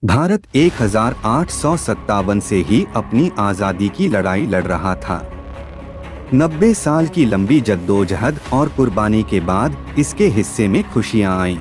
भारत 1857 से ही अपनी आज़ादी की लड़ाई लड़ रहा था। 90 साल की लंबी जद्दोजहद और कुर्बानी के बाद इसके हिस्से में खुशियां आईं।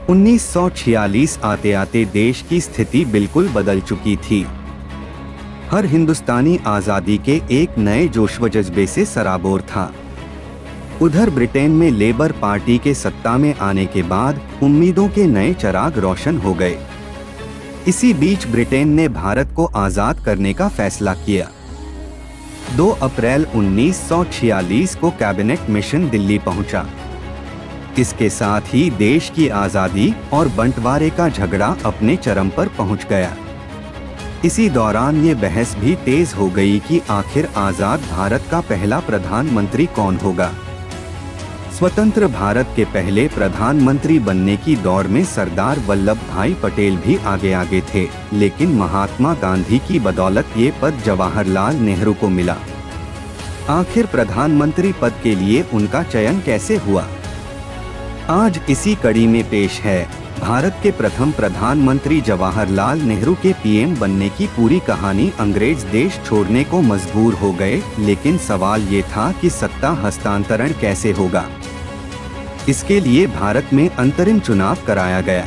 1946 आते आते देश की स्थिति बिल्कुल बदल चुकी थी। हर हिंदुस्तानी आज़ादी के एक नए जोश व जज्बे से सराबोर था। उधर ब्रिटेन में लेबर पार्टी के सत्ता में आने के बाद उम्मीदों के नए चिराग रोशन हो गए। इसी बीच ब्रिटेन ने भारत को आज़ाद करने का फैसला किया। 2 अप्रैल 1946 को कैबिनेट मिशन दिल्ली पहुंचा। इसके साथ ही देश की आज़ादी और बंटवारे का झगड़ा अपने चरम पर पहुंच गया। इसी दौरान ये बहस भी तेज हो गई कि आखिर आज़ाद भारत का पहला प्रधानमंत्री कौन होगा। स्वतंत्र भारत के पहले प्रधानमंत्री बनने की दौड़ में सरदार वल्लभ भाई पटेल भी आगे थे, लेकिन महात्मा गांधी की बदौलत ये पद जवाहरलाल नेहरू को मिला। आखिर प्रधानमंत्री पद के लिए उनका चयन कैसे हुआ, आज इसी कड़ी में पेश है भारत के प्रथम प्रधानमंत्री जवाहरलाल नेहरू के पीएम बनने की पूरी कहानी। अंग्रेज देश छोड़ने को मजबूर हो गए, लेकिन सवाल ये था कि सत्ता हस्तांतरण कैसे होगा। इसके लिए भारत में अंतरिम चुनाव कराया गया।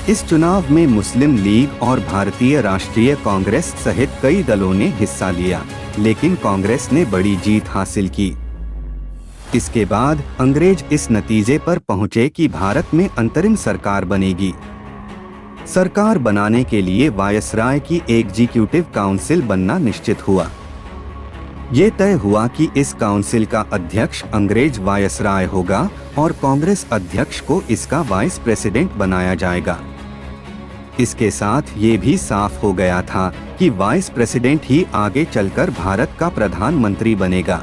इस चुनाव में मुस्लिम लीग और भारतीय राष्ट्रीय कांग्रेस सहित कई दलों ने हिस्सा लिया, लेकिन कांग्रेस ने बड़ी जीत हासिल की। इसके बाद अंग्रेज इस नतीजे पर पहुंचे कि भारत में अंतरिम सरकार बनेगी। सरकार बनाने के लिए वायसराय की एग्जीक्यूटिव काउंसिल बनना निश्चित हुआ। ये तय हुआ कि इस काउंसिल का अध्यक्ष अंग्रेज वायसराय होगा और कांग्रेस अध्यक्ष को इसका वाइस प्रेसिडेंट बनाया जाएगा। इसके साथ ये भी साफ हो गया था कि वाइस प्रेसिडेंट ही आगे चलकर भारत का प्रधानमंत्री बनेगा।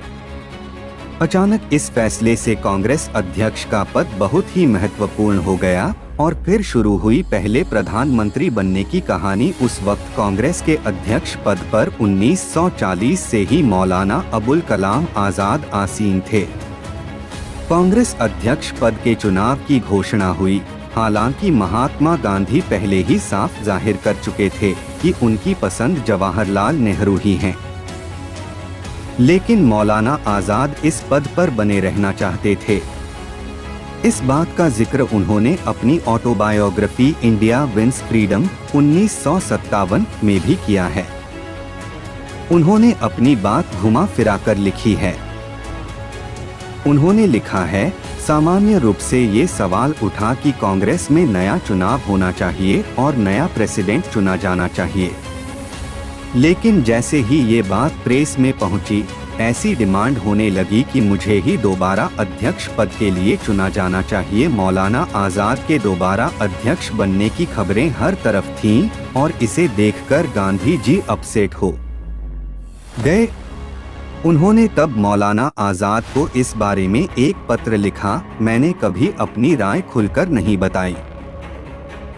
अचानक इस फैसले से कांग्रेस अध्यक्ष का पद बहुत ही महत्वपूर्ण हो गया और फिर शुरू हुई पहले प्रधानमंत्री बनने की कहानी। उस वक्त कांग्रेस के अध्यक्ष पद पर 1940 से ही मौलाना अबुल कलाम आजाद आसीन थे। कांग्रेस अध्यक्ष पद के चुनाव की घोषणा हुई। हालांकि महात्मा गांधी पहले ही साफ जाहिर कर चुके थे कि उनकी पसंद जवाहरलाल नेहरू ही हैं। लेकिन मौलाना आजाद इस पद पर बने रहना चाहते थे। इस बात का जिक्र उन्होंने अपनी ऑटोबायोग्राफी इंडिया विंस फ्रीडम 1957 में भी किया है। उन्होंने अपनी बात घुमा फिरा कर लिखी है। उन्होंने लिखा है, सामान्य रूप से ये सवाल उठा कि कांग्रेस में नया चुनाव होना चाहिए और नया प्रेसिडेंट चुना जाना चाहिए। लेकिन जैसे ही ये बात प्रेस में पहुंची, ऐसी डिमांड होने लगी कि मुझे ही दोबारा अध्यक्ष पद के लिए चुना जाना चाहिए। मौलाना आजाद के दोबारा अध्यक्ष बनने की खबरें हर तरफ थीं और इसे देखकर गांधी जी अपसेट हो गए। उन्होंने तब मौलाना आजाद को इस बारे में एक पत्र लिखा, मैंने कभी अपनी राय खुलकर नहीं बताई।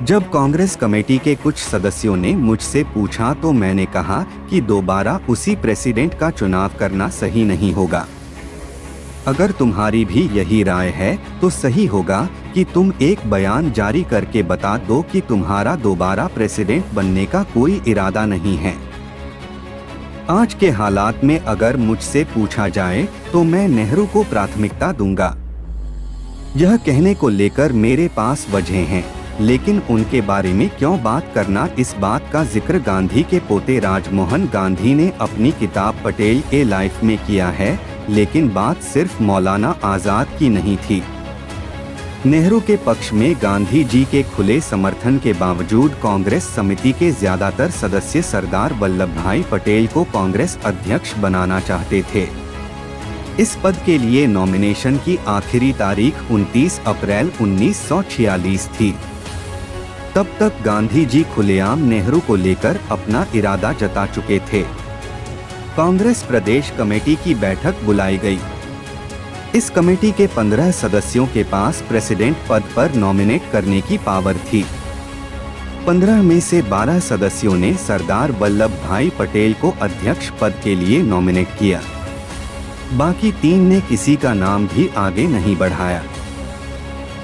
जब कांग्रेस कमेटी के कुछ सदस्यों ने मुझसे पूछा तो मैंने कहा कि दोबारा उसी प्रेसिडेंट का चुनाव करना सही नहीं होगा। अगर तुम्हारी भी यही राय है तो सही होगा कि तुम एक बयान जारी करके बता दो कि तुम्हारा दोबारा प्रेसिडेंट बनने का कोई इरादा नहीं है। आज के हालात में अगर मुझसे पूछा जाए तो मैं नेहरू को प्राथमिकता दूंगा। यह कहने को लेकर मेरे पास वजह हैं, लेकिन उनके बारे में क्यों बात करना। इस बात का जिक्र गांधी के पोते राजमोहन गांधी ने अपनी किताब पटेल ए लाइफ में किया है, लेकिन बात सिर्फ मौलाना आजाद की नहीं थी। नेहरू के पक्ष में गांधी जी के खुले समर्थन के बावजूद कांग्रेस समिति के ज्यादातर सदस्य सरदार वल्लभ भाई पटेल को कांग्रेस अध्यक्ष बनाना चाहते थे। इस पद के लिए नॉमिनेशन की आखिरी तारीख 29 अप्रैल 1946 थी। तब तक गांधी जी खुलेआम नेहरू को लेकर अपना इरादा जता चुके थे। कांग्रेस प्रदेश कमेटी की बैठक बुलाई गई। इस कमेटी के 15 सदस्यों के पास प्रेसिडेंट पद पर नॉमिनेट करने की पावर थी। 15 में से 12 सदस्यों ने सरदार वल्लभ भाई पटेल को अध्यक्ष पद के लिए नॉमिनेट किया। बाकी 3 ने किसी का नाम भी आगे नहीं बढ़ाया।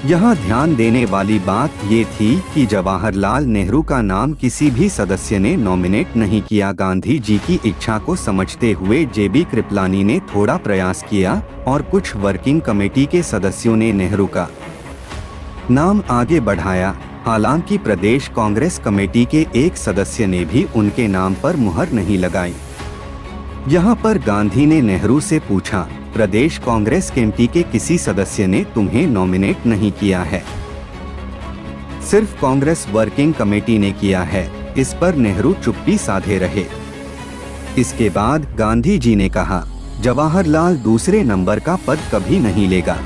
यहाँ ध्यान देने वाली बात ये थी कि जवाहरलाल नेहरू का नाम किसी भी सदस्य ने नॉमिनेट नहीं किया। गांधी जी की इच्छा को समझते हुए जेबी कृपलानी ने थोड़ा प्रयास किया और कुछ वर्किंग कमेटी के सदस्यों ने नेहरू का नाम आगे बढ़ाया। हालांकि प्रदेश कांग्रेस कमेटी के एक सदस्य ने भी उनके नाम पर मुहर नहीं लगाई। यहाँ पर गांधी ने नेहरू से पूछा, प्रदेश कांग्रेस कमेटी के किसी सदस्य ने तुम्हें नॉमिनेट नहीं किया है? सिर्फ कांग्रेस वर्किंग कमेटी ने किया है। इस पर नेहरू चुप्पी साधे रहे। इसके बाद गांधी जी ने कहा, जवाहरलाल दूसरे नंबर का पद कभी नहीं लेगा।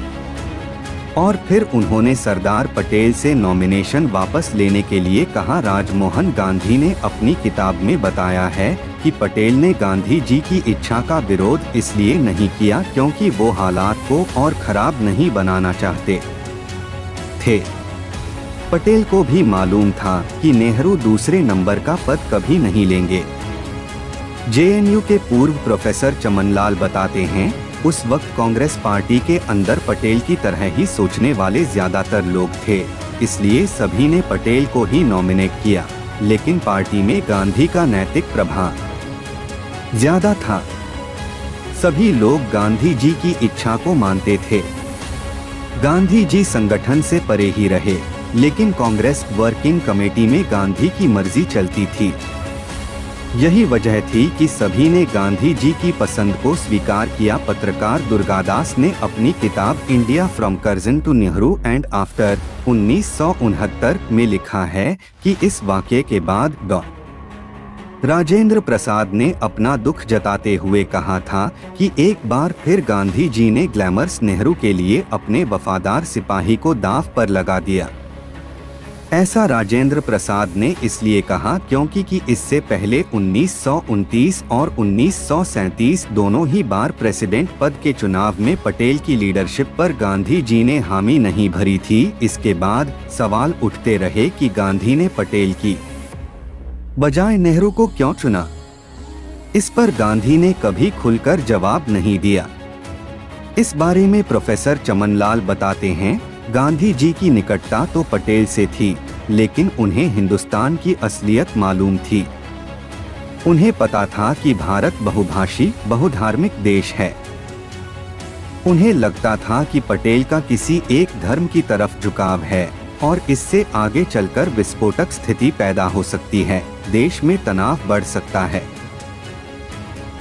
और फिर उन्होंने सरदार पटेल से नॉमिनेशन वापस लेने के लिए कहा। राजमोहन गांधी ने अपनी किताब में बताया है कि पटेल ने गांधी जी की इच्छा का विरोध इसलिए नहीं किया क्योंकि वो हालात को और खराब नहीं बनाना चाहते थे। पटेल को भी मालूम था कि नेहरू दूसरे नंबर का पद कभी नहीं लेंगे। जेएनयू के पूर्व प्रोफेसर चमनलाल बताते हैं, उस वक्त कांग्रेस पार्टी के अंदर पटेल की तरह ही सोचने वाले ज्यादातर लोग थे, इसलिए सभी ने पटेल को ही नॉमिनेट किया। लेकिन पार्टी में गांधी का नैतिक प्रभाव ज्यादा था। सभी लोग गांधी जी की इच्छा को मानते थे। गांधी जी संगठन से परे ही रहे, लेकिन कांग्रेस वर्किंग कमेटी में गांधी की मर्जी चलती थी। यही वजह थी कि सभी ने गांधी जी की पसंद को स्वीकार किया। पत्रकार दुर्गादास ने अपनी किताब India from Curzon to Nehru and after 1969 में लिखा है कि इस वाक़ये के बाद डॉ. राजेंद्र प्रसाद ने अपना दुख जताते हुए कहा था कि एक बार फिर गांधी जी ने ग्लैमर्स नेहरू के लिए अपने वफादार सिपाही को दांव पर लगा दिया। ऐसा राजेंद्र प्रसाद ने इसलिए कहा क्योंकि कि इससे पहले 1929 और 1937 दोनों ही बार प्रेसिडेंट पद के चुनाव में पटेल की लीडरशिप पर गांधी जी ने हामी नहीं भरी थी। इसके बाद सवाल उठते रहे कि गांधी ने पटेल की बजाय नेहरू को क्यों चुना। इस पर गांधी ने कभी खुलकर जवाब नहीं दिया। इस बारे में प्रोफेसर चमनलाल बताते हैं, गांधी जी की निकटता तो पटेल से थी, लेकिन उन्हें हिंदुस्तान की असलियत मालूम थी। उन्हें पता था कि भारत बहुभाषी बहुधार्मिक देश है। उन्हें लगता था कि पटेल का किसी एक धर्म की तरफ झुकाव है और इससे आगे चलकर विस्फोटक स्थिति पैदा हो सकती है, देश में तनाव बढ़ सकता है।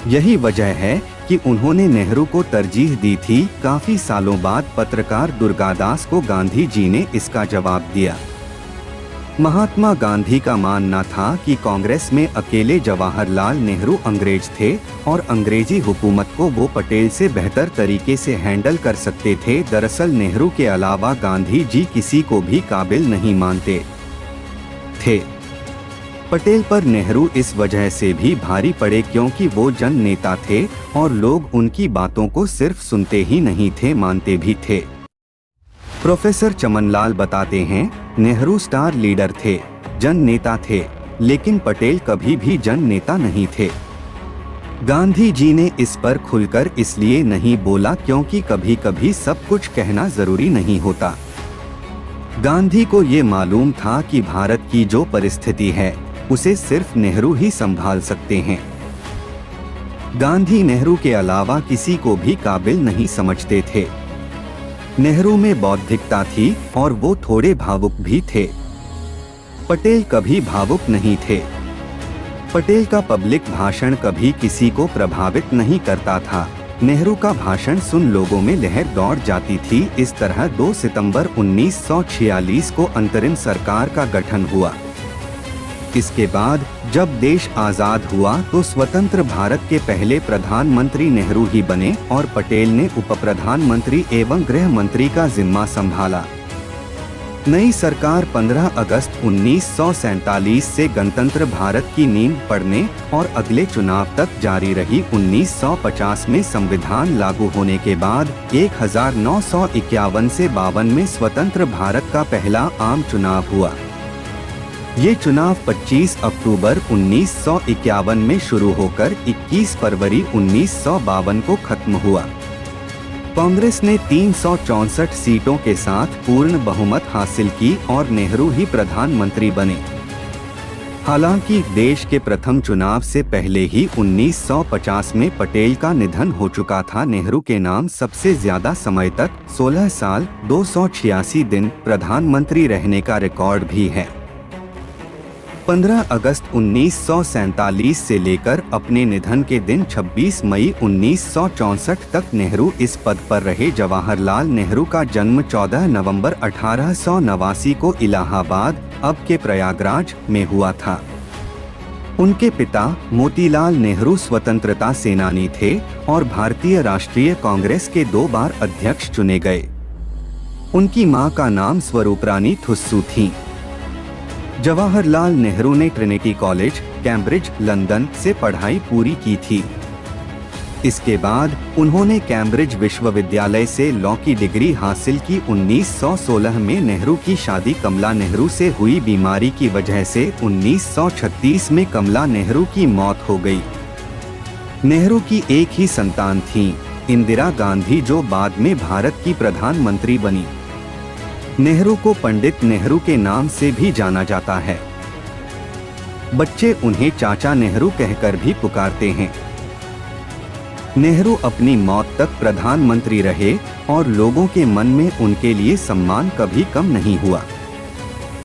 यही वजह है कि उन्होंने नेहरू को तरजीह दी थी। काफी सालों बाद पत्रकार दुर्गादास को गांधी जी ने इसका जवाब दिया। महात्मा गांधी का मानना था कि कांग्रेस में अकेले जवाहरलाल नेहरू अंग्रेज थे और अंग्रेजी हुकूमत को वो पटेल से बेहतर तरीके से हैंडल कर सकते थे। दरअसल नेहरू के अलावा गांधी जी किसी को भी काबिल नहीं मानते थे। पटेल पर नेहरू इस वजह से भी भारी पड़े क्योंकि वो जन नेता थे और लोग उनकी बातों को सिर्फ सुनते ही नहीं थे, मानते भी थे। प्रोफेसर चमनलाल बताते हैं, नेहरू स्टार लीडर थे, जन नेता थे, लेकिन पटेल कभी भी जन नेता नहीं थे। गांधी जी ने इस पर खुलकर इसलिए नहीं बोला क्योंकि कभी कभी सब कुछ कहना जरूरी नहीं होता। गांधी को ये मालूम था कि भारत की जो परिस्थिति है उसे सिर्फ नेहरू ही संभाल सकते हैं। गांधी नेहरू के अलावा किसी को भी काबिल नहीं समझते थे। नेहरू में बौद्धिकता थी और वो थोड़े भावुक भी थे। पटेल कभी भावुक नहीं थे। पटेल का पब्लिक भाषण कभी किसी को प्रभावित नहीं करता था। नेहरू का भाषण सुन लोगों में लहर दौड़ जाती थी। इस तरह 2 सितंबर 1946 को अंतरिम सरकार का गठन हुआ। इसके बाद जब देश आजाद हुआ तो स्वतंत्र भारत के पहले प्रधानमंत्री नेहरू ही बने और पटेल ने उप प्रधानमंत्री एवं गृह मंत्री का जिम्मा संभाला। नई सरकार 15 अगस्त 1947 से गणतंत्र भारत की नींव पड़ने और अगले चुनाव तक जारी रही। 1950 में संविधान लागू होने के बाद 1951 से 52 में स्वतंत्र भारत का पहला आम चुनाव हुआ। ये चुनाव 25 अक्टूबर 1951 में शुरू होकर 21 फरवरी 1952 को खत्म हुआ। कांग्रेस ने 364 सीटों के साथ पूर्ण बहुमत हासिल की और नेहरू ही प्रधानमंत्री बने। हालांकि देश के प्रथम चुनाव से पहले ही 1950 में पटेल का निधन हो चुका था। नेहरू के नाम सबसे ज्यादा समय तक 16 साल 286 दिन प्रधानमंत्री रहने का रिकॉर्ड भी है। 15 अगस्त 1947 से लेकर अपने निधन के दिन 26 मई 1964 तक नेहरू इस पद पर रहे। जवाहरलाल नेहरू का जन्म 14 नवंबर 1889 को इलाहाबाद, अब के प्रयागराज में हुआ था। उनके पिता मोतीलाल नेहरू स्वतंत्रता सेनानी थे और भारतीय राष्ट्रीय कांग्रेस के 2 बार अध्यक्ष चुने गए। उनकी मां का नाम स्वरूपरानी थुस्सू थी। जवाहरलाल नेहरू ने ट्रिनिटी कॉलेज, कैम्ब्रिज, लंदन से पढ़ाई पूरी की थी। इसके बाद उन्होंने कैम्ब्रिज विश्वविद्यालय से लॉ की डिग्री हासिल की। 1916 में नेहरू की शादी कमला नेहरू से हुई। बीमारी की वजह से 1936 में कमला नेहरू की मौत हो गई। नेहरू की एक ही संतान थी, इंदिरा गांधी, जो बाद में भारत की प्रधानमंत्री बनी। नेहरू को पंडित नेहरू के नाम से भी जाना जाता है। बच्चे उन्हें चाचा नेहरू कहकर भी पुकारते हैं। नेहरू अपनी मौत तक प्रधानमंत्री रहे और लोगों के मन में उनके लिए सम्मान कभी कम नहीं हुआ।